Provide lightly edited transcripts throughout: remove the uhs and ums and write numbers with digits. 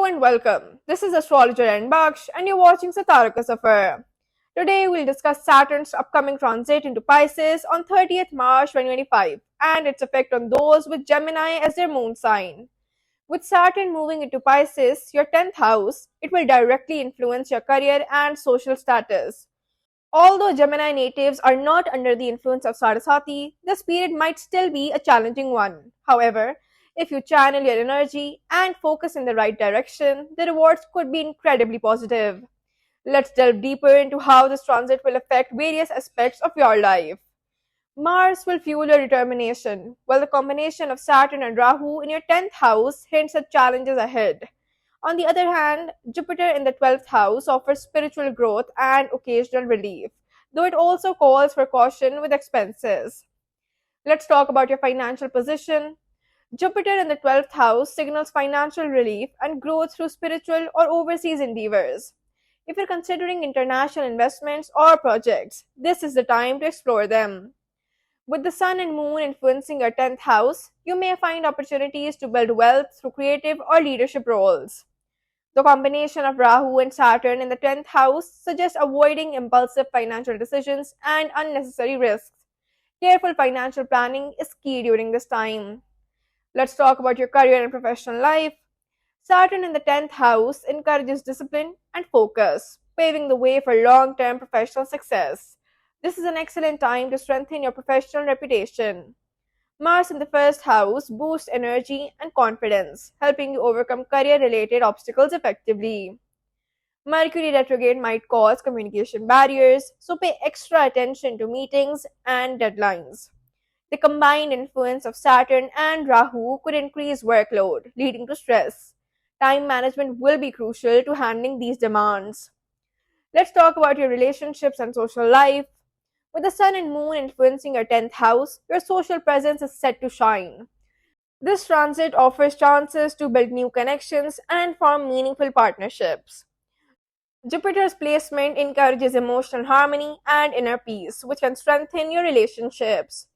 and welcome. This is astrologer and Baksh, and you're watching Sataraka Safar. Today we'll discuss Saturn's upcoming transit into Pisces on 30th March 2025 and its effect on those with Gemini as their moon sign. With Saturn moving into Pisces, your 10th house, it will directly influence your career and social status. Although Gemini natives are not under the influence of Saraswati, this period might still be a challenging one. However, if you channel your energy and focus in the right direction, the rewards could be incredibly positive. Let's delve deeper into how this transit will affect various aspects of your life. Mars will fuel your determination, while the combination of Saturn and Rahu in your 10th house hints at challenges ahead. On the other hand, Jupiter in the 12th house offers spiritual growth and occasional relief, though it also calls for caution with expenses. Let's talk about your financial position. Jupiter in the 12th house signals financial relief and growth through spiritual or overseas endeavors. If you're considering international investments or projects, this is the time to explore them. With the Sun and Moon influencing your 10th house, you may find opportunities to build wealth through creative or leadership roles. The combination of Rahu and Saturn in the 10th house suggests avoiding impulsive financial decisions and unnecessary risks. Careful financial planning is key during this time. Let's talk about your career and professional life. Saturn in the 10th house encourages discipline and focus, paving the way for long term professional success. This is an excellent time to strengthen your professional reputation. Mars in the first house boosts energy and confidence, helping you overcome career related obstacles effectively. Mercury retrograde might cause communication barriers, so pay extra attention to meetings and deadlines. The combined influence of Saturn and Rahu could increase workload, leading to stress. Time management will be crucial to handling these demands. Let's talk about your relationships and social life. With the Sun and Moon influencing your 10th house, your social presence is set to shine. This transit offers chances to build new connections and form meaningful partnerships. Jupiter's placement encourages emotional harmony and inner peace, which can strengthen your relationships.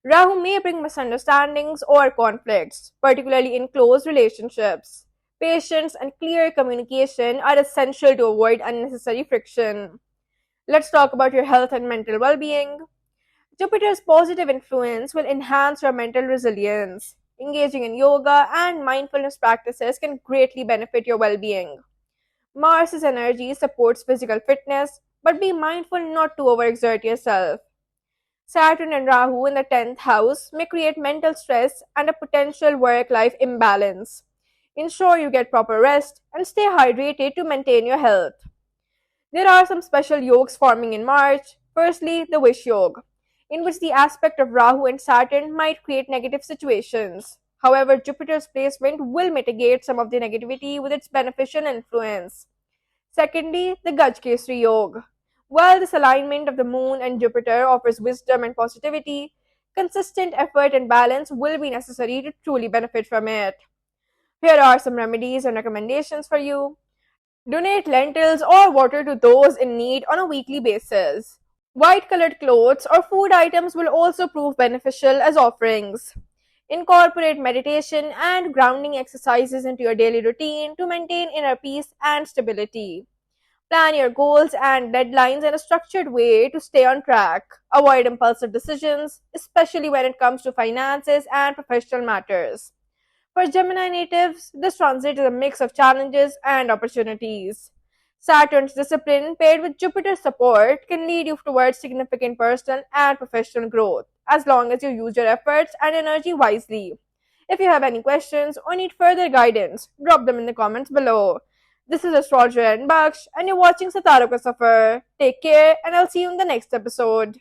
Rahu may bring misunderstandings or conflicts, particularly in close relationships. Patience and clear communication are essential to avoid unnecessary friction. Let's talk about your health and mental well being. Jupiter's positive influence will enhance your mental resilience. Engaging in yoga and mindfulness practices can greatly benefit your well being. Mars's energy supports physical fitness, but be mindful not to overexert yourself. Saturn and Rahu in the 10th house may create mental stress and a potential work life imbalance. Ensure you get proper rest and stay hydrated to maintain your health. There are some special yogas forming in March. Firstly, the Wish Yoga, in which the aspect of Rahu and Saturn might create negative situations. However, Jupiter's placement will mitigate some of the negativity with its beneficial influence. Secondly, the Gajkesri Yoga. While this alignment of the Moon and Jupiter offers wisdom and positivity, consistent effort and balance will be necessary to truly benefit from it. Here are some remedies and recommendations for you. Donate lentils or water to those in need on a weekly basis. White colored clothes or food items will also prove beneficial as offerings. Incorporate meditation and grounding exercises into your daily routine to maintain inner peace and stability. Plan your goals and deadlines in a structured way to stay on track. Avoid impulsive decisions, especially when it comes to finances and professional matters. For Gemini natives, this transit is a mix of challenges and opportunities. Saturn's discipline, paired with Jupiter's support, can lead you towards significant personal and professional growth, as long as you use your efforts and energy wisely. If you have any questions or need further guidance, drop them in the comments below. This is Astrologer and Baksh, and you're watching Sataraka Safar. Take care, and I'll see you in the next episode.